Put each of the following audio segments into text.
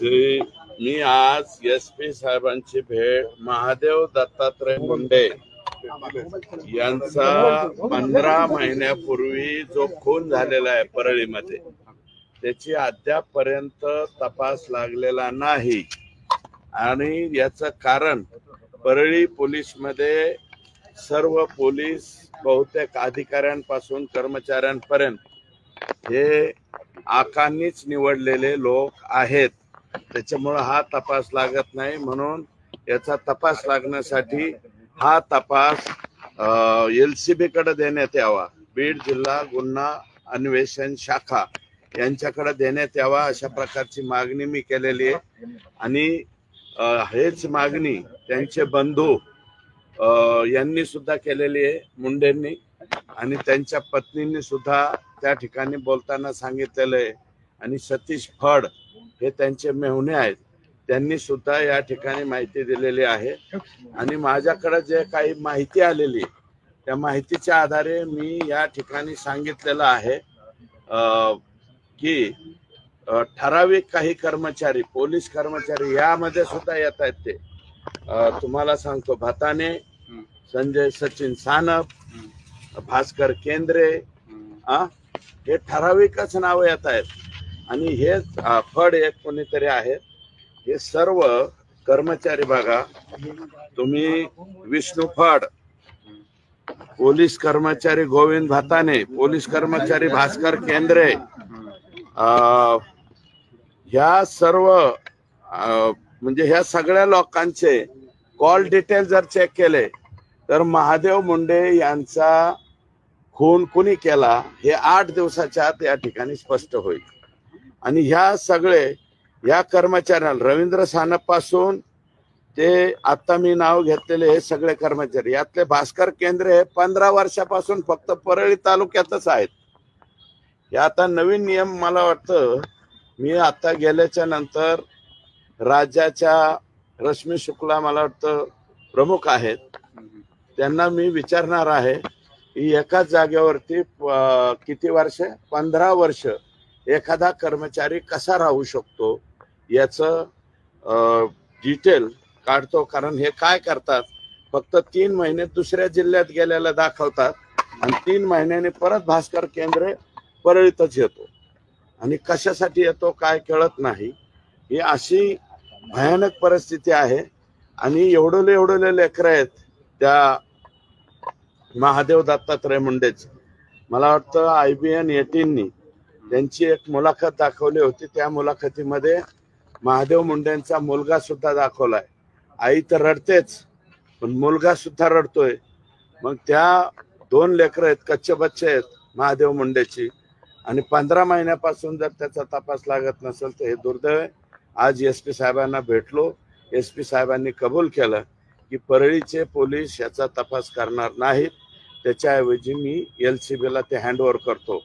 मी आज SP साहेबांची भेट महादेव दत्तात्रय मुंडे यांचा 15 महिन्यापूर्वी जो खून झालेला आहे परळीमध्ये त्याची अद्यापपर्यंत तपास लागलेला नाही आणि याचं कारण परळी पोलीसमध्ये सर्व पोलीस बहुतेक अधिकाऱ्यांपासून कर्मचाऱ्यांपर्यंत हे आकांनीच निवडलेले लोक आहेत। त्याच्यामुळे हा तपास लागत नाही, म्हणून याचा तपास लागण्यासाठी हा तपास LCB कडे देण्यात यावा, बीड जिल्हा गुन्हा अन्वेषण शाखा यांच्याकडे देण्यात यावा अशा प्रकारची मागणी मी केलेली आहे। आणि हेच मागणी त्यांचे बंधू यांनी सुद्धा केलेली आहे मुंडेंनी, आणि त्यांच्या पत्नींनी सुद्धा त्या ठिकाणी बोलताना सांगितलेलं आहे। आणि सतीश फड हे त्यांचे मेहुणे आहेत, त्यांनी सुद्धा या ठिकाणी माहिती दिलेली आहे। आणि माझ्याकडे जे काही माहिती आलेली त्या माहितीच्या आधारे मी या ठिकाणी सांगितलेलं आहे की ठराविक काही कर्मचारी, पोलीस कर्मचारी यामध्ये सुद्धा येत आहेत। ते तुम्हाला सांगतो, भाताने, संजय सचिन सानप, भास्कर केंद्रे, हे ठराविकच नाव येत आहेत। आणि हे फड एक कोणीतरी आहेत, हे सर्व कर्मचारी बघा तुम्ही, विष्णू फड, पोलीस कर्मचारी गोविंद भाताने, पोलीस कर्मचारी भास्कर केंद्रे, ह्या सर्व म्हणजे ह्या सगळ्या लोकांचे कॉल डिटेल जर चेक केले तर महादेव मुंडे यांचा खून कुणी केला हे 8 दिवसाच्या आत या ठिकाणी स्पष्ट होईल। आणि ह्या सगळे या कर्मचाऱ्यांना, रवींद्र सानप पासून ते आता मी नाव घेतलेले हे सगळे कर्मचारी, यातले भास्कर केंद्रे हे 15 वर्षापासून फक्त परळी तालुक्यातच आहेत। हे आता नवीन नियम मला वाटतं, मी आता गेल्याच्या नंतर राज्याच्या रश्मी शुक्ला मला वाटतं प्रमुख आहेत, त्यांना मी विचारणार आहे की एकाच जागेवरती किती वर्ष, 15 वर्ष एखादा कर्मचारी कसा राहू शकतो याचं डिटेल काढतो। कारण हे काय करतात, फक्त 3 महिने दुसऱ्या जिल्ह्यात गेलेला दाखवतात आणि 3 महिन्याने परत भास्कर केंद्रे परळीतच येतो आणि कशासाठी येतो काय कळत नाही। ही अशी भयानक परिस्थिती आहे। आणि एवढे लेकर आहेत त्या महादेव दत्तात्रय मुंडेच, मला वाटतं IBN 18नी त्यांची एक मुलाखत दाखवली होती, त्या मुलाखतीमध्ये महादेव मुंडेंचा मुलगा सुद्धा दाखवलाय। आई तर रडतेच पण मुलगा सुद्धा रडतोय। मग त्या 2 लेकर आहेत, कच्चे बच्चे आहेत महादेव मुंडेची, आणि 15 महिन्यापासून जर त्याचा तपास लागत नसेल तर हे दुर्दैव आहे। आज SP साहेबांना भेटलो, SP साहेबांनी कबूल केलं की परळीचे पोलीस याचा तपास करणार नाहीत, त्याच्याऐवजी मी LCBला ते हँडओव्हर करतो।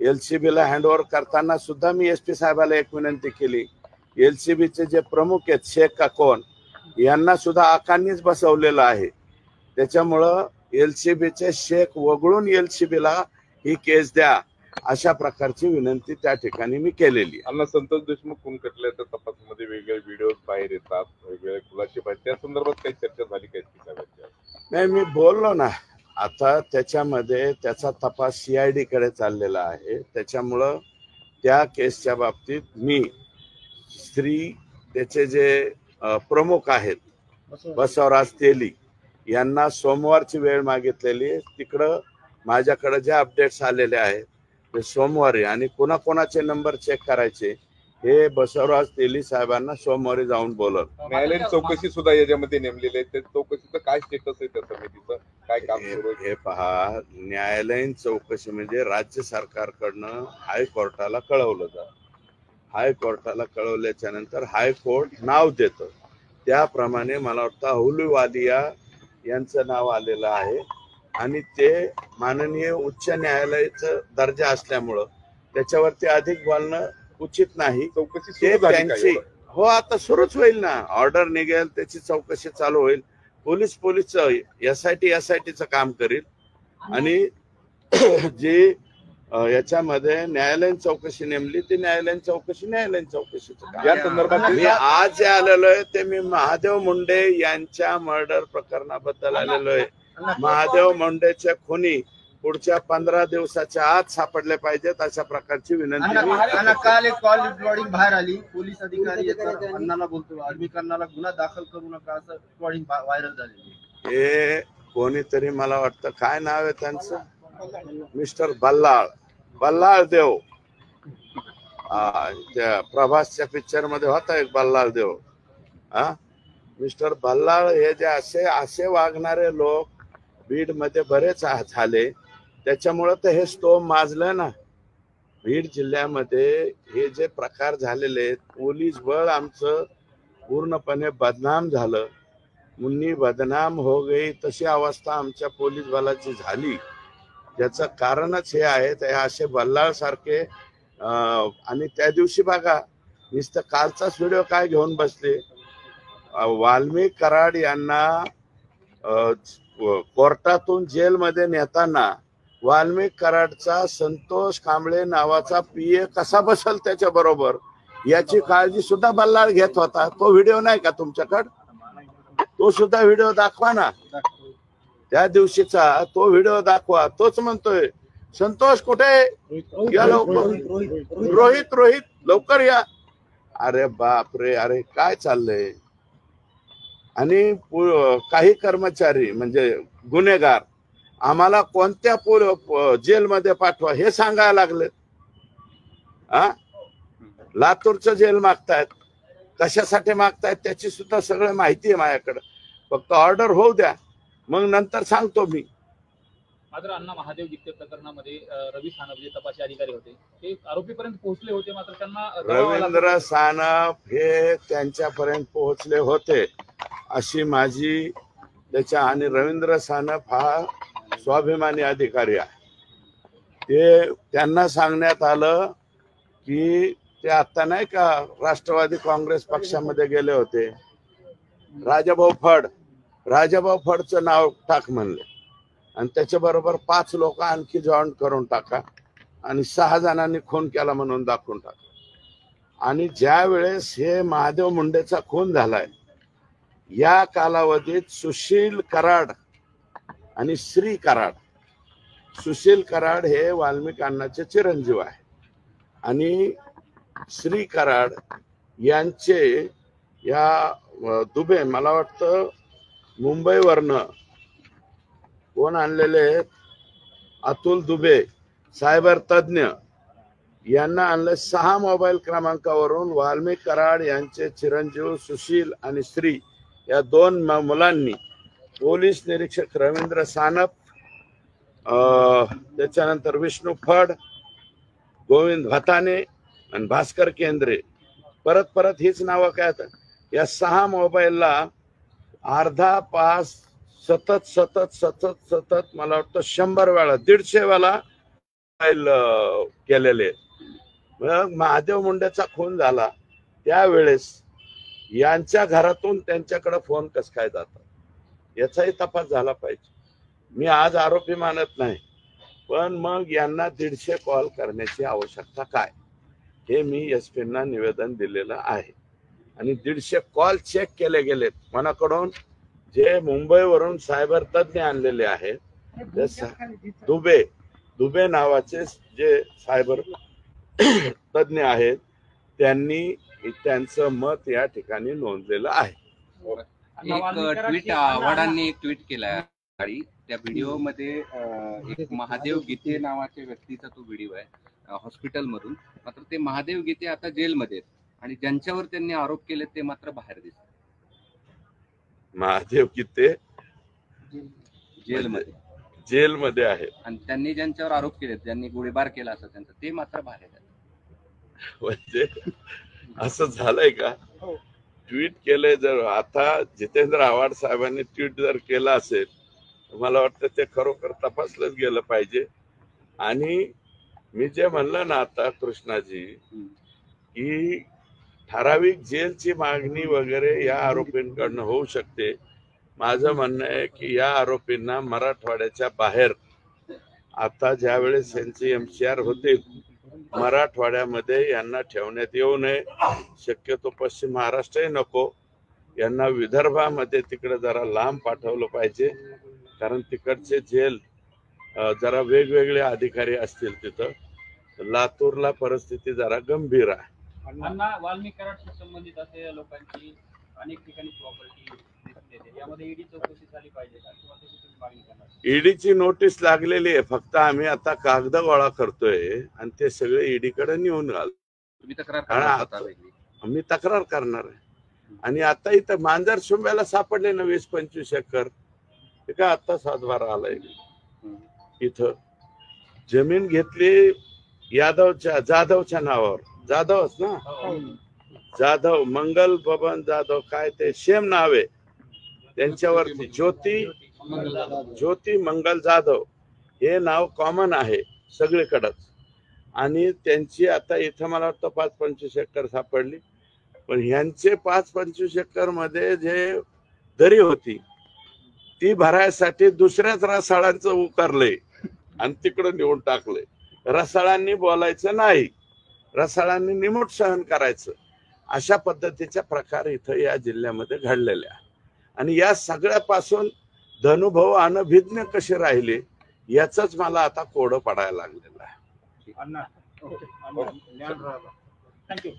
LCBला हँडओव्हर करताना सुद्धा मी SP साहेबाला एक विनंती केली, LCBचे जे प्रमुख आहेत शेख का कोण यांना सुद्धा आकांनीच बसवलेलं आहे, त्याच्यामुळं LCBचे शेख वगळून LCBला ही केस द्या अशा प्रकारची विनंती त्या ठिकाणी मी केलेली आहे। अण्णा संतोष देशमुख खून खटल्याच्या तपासामध्ये वेगवेगळे व्हिडिओ बाहेर येतात, वेगवेगळे खुलासे बाहेर, त्या संदर्भात काही चर्चा झाली काय? नाही, मी बोललो ना, आता त्याच्यामध्ये त्याचा तपास CID कडे चाललेला आहे, त्याच्यामुळं त्या केसच्या बाबतीत मी त्याचे जे प्रमुख आहेत बसवराज तेली यांना सोमवारची वेळ मागितलेली आहे। तिकडं माझ्याकडे जे अपडेट्स आलेले आहेत ते सोमवारी, आणि कोणाकोणाचे नंबर चेक करायचे हे बसवराज तेली साहेबांना सोमवारी जाऊन बोलत। न्यायालयीन चौकशी सुद्धा याच्यामध्ये नेमलेली आहे, त्या चौकशीचं काय स्टेटस आहे, त्या समितीचं काय काम सुरू आहे? हे पहा, न्यायालयीन चौकशी म्हणजे राज्य सरकारकडनं हायकोर्टाला कळवलं जातं, हायकोर्टाला कळवल्याच्या नंतर हायकोर्ट नाव देतं, त्याप्रमाणे मला वाटतं अहलुवालिया यांचं नाव आलेलं आहे। आणि ते माननीय उच्च न्यायालयाचं दर्जा असल्यामुळं त्याच्यावरती अधिक बोलणं उचित नाही। चौकशी ते त्यांची हो आता सुरूच होईल ना, ऑर्डर निघेल त्याची चौकशी चालू होईल, पोलीस SITचं काम करील। आणि जे याच्यामध्ये न्यायालयीन चौकशी नेमली, ती न्यायालयीन चौकशीचं काम. या संदर्भात मी आज जे आलेलो आहे ते मी महादेव मुंडे यांच्या मर्डर प्रकरणाबद्दल आलेलो आहे. महादेव मुंडेचे खुनी पुढच्या 15 दिवसाच्या आत सापडले पाहिजेत अशा प्रकारची विनंती मी. काल एक कॉल रेकॉर्डिंग बाहेर आली, पोलीस अधिकारी अण्णाला बोलतो आर्मीकरणाला गुन्हा दाखल करू नका असं रेकॉर्डिंग व्हायरल झालेली. हे कोणीतरी मला वाटतं काय नाव आहे त्यांचं, मिस्टर बल्लाळ देव. त्या प्रभासच्या पिक्चर मध्ये होता एक बल्लाळ देव. मिस्टर बल्लाळ हे जे असे वागणारे लोक बीड मध्ये बरेच झाले, त्याच्यामुळे तर हे स्टोम माजलं ना. बीड जिल्ह्यामध्ये हे जे प्रकार झालेले आहेत, पोलीस बळ आमचं पूर्णपणे बदनाम झालं. मुन्नी बदनाम हो गई तशी अवस्था आमच्या पोलीस बलाची झाली. त्याचं कारणच हे आहे, ते असे बल्लाळ सारखे. आणि त्या दिवशी बघा नुसतं कालचाच व्हिडिओ काय घेऊन बसले. वाल्मिक कराड यांना कोर्टातून जेलमध्ये नेताना वाल्मिक कराडचा संतोष कांबळे नावाचा PA कसा बसल त्याच्या बरोबर याची काळजी सुद्धा बल्लाळ घेत होता. तो व्हिडिओ नाही का तुमच्याकडे? तो सुद्धा व्हिडिओ दाखवा ना, त्या दिवशीचा तो व्हिडिओ दाखवा. तोच म्हणतोय संतोष कुठे या, लवकर रोहित लवकर या. अरे बाप रे, अरे काय चाललंय. आणि काही कर्मचारी म्हणजे गुन्हेगार आम्हाला कोणत्या जेलमध्ये पाठवा हे सांगायला लागले. लातूरचं जेल मागतायत, कशासाठी मागतायत त्याची सुद्धा सगळं माहिती आहे माझ्याकडे. फक्त ऑर्डर होऊ द्या, मग नंतर सांगतो मी. मात्र अण्णा महादेव गित्ते प्रकरणामध्ये रवी सानप जे तपासी अधिकारी होते ते आरोपीपर्यंत पोहोचले होते, मात्र त्यांना रवींद्र सानप हे त्यांच्यापर्यंत पोहोचले होते अशी माझी त्याच्या. आणि रवींद्र सानप हा स्वाभिमानी अधिकारी आहे. ते त्यांना सांगण्यात आलं की ते आता नाही का राष्ट्रवादी काँग्रेस पक्षामध्ये गेले होते, राजाभाऊ फडचं नाव टाक म्हणले. आणि त्याच्याबरोबर 5 लोक आणखी जॉईन करून टाका आणि 6 जणांनी खून केला म्हणून दाखवून टाका. आणि ज्या वेळेस हे महादेव मुंडेचा खून झालाय या कालावधीत सुशील कराड आणि श्री कराड, सुशील कराड हे वाल्मिक अण्णाचे चिरंजीव आहे आणि श्री कराड यांचे या दुबे मला वाटतं मुंबईवरनं कोण आणलेले, अतुल दुबे सायबर तज्ञ यांना आणले. 6 मोबाईल क्रमांकावरून वाल्मिक कराड यांचे चिरंजीव सुशील आणि श्री या 2 मुलांनी पोलीस निरीक्षक रवींद्र सानप, त्याच्यानंतर विष्णू फड, गोविंद भताने आणि भास्कर केंद्रे, परत हीच नावं काय, या 6 मोबाईलला अर्धा पास सतत मला वाटतं 100 वेळा 150 वेळा केलेले. महादेव मुंडेचा खून झाला त्यावेळेस यांच्या घरातून त्यांच्याकडे फोन कस काय जातात याचाही तपास झाला पाहिजे. मी आज आरोपी मानत नाही, पण मग यांना 150 कॉल करण्याची आवश्यकता काय हे मी SP-ना निवेदन दिलेलं आहे. आणि 150 कॉल चेक केले गेलेत कोणाकडून, जे मुंबईवरून सायबर तज्ञ आणलेले आहेत. दुबे नावाचे जे सायबर तज्ञ आहेत त्यांनी त्यांचं मत या ठिकाणी नोंदलेलं आहे. एक ट्विट आव्हाडांनी एक ट्विट केलाय आणि त्या व्हिडिओ मध्ये एक महादेव गीते नावाच्या व्यक्तीचा तो व्हिडिओ आहे हॉस्पिटलमधून. मात्र ते महादेव गीते आता जेलमध्ये आहेत आणि ज्यांच्यावर त्यांनी आरोप केले ते मात्र बाहेर दिसतात. महादेव गीते जेलमध्ये आहे आणि त्यांनी ज्यांच्यावर आरोप केले, ज्यांनी गोळीबार केला असं त्यांचं, ते मात्र बाहेर आहेत. म्हणजे असं झालंय का? ट्विट केलंय जर आता जितेंद्र आव्हाड साहेबांनी ट्विट जर केलं असेल मला वाटतं ते खरोखर तपासलंच गेलं पाहिजे. आणि मी जे म्हणलं ना आता कृष्णाजी की ठराविक जेलची मागणी वगैरे या आरोपींकडनं होऊ शकते. माझं म्हणणं आहे की या आरोपींना मराठवाड्याच्या बाहेर आता ज्या वेळेस यांचे MCR होते मराठवाड्यामध्ये यांना ठेवण्यात येऊ नये, शक्यतो पश्चिम महाराष्ट्रही नको, यांना विदर्भामध्ये तिकडे जरा लांब पाठवलं पाहिजे, कारण तिकडचे जेल जरा वेगवेगळे अधिकारी असतील तिथं. लातूरला परिस्थिती जरा गंभीर आहे. अण्णा वाल्मिक कराडशी संबंधित असलेल्या लोकांची अनेक ठिकाणी प्रॉपर्टी दिसून येते, यामध्ये ईडी चौकशी झाली पाहिजे का किंवा त्याची तुम्ही मागणी करणार? ईडीची नोटीस लागलेली आहे, फक्त आम्ही आता कागद गोळा करतोय आणि ते सगळे ईडी कडे नेऊन घालतो. तुम्ही तक्रार कारण करणार होता वेगळी. आम्ही तक्रार करणार आहे. आणि आता इथं मांजर शुंब्याला सापडले ना 20-25 एकर, ते काय आता सातबारा आलाय. इथं जमीन घेतली जाधवच्या नावावर, जाधवच ना, जाधव मंगल बबन जाधव, काय ते सेम नाव आहे त्यांच्यावरती, ज्योती मंगल जाधव हे नाव कॉमन आहे सगळीकडच. आणि त्यांची आता इथं मला वाटतं 5-25 एकर सापडली, पण ह्यांचे 5-25 एकर मध्ये जे दरी होती ती भरायसाठी दुसऱ्याच रसाळांचं उकारलंय आणि तिकडं नेऊन टाकलंय. रसाळांनी बोलायचं नाही, रसाळांनी निमूट सहन करायचं, अशा पद्धतीच्या प्रकार इथं या जिल्ह्यामध्ये घडलेल्या. आणि या सगळ्यापासून धनुभाऊ अनभिज्ञ कसे राहिले याच मला आता कोडं पडायला लागलेलं आहे. थँक्यू.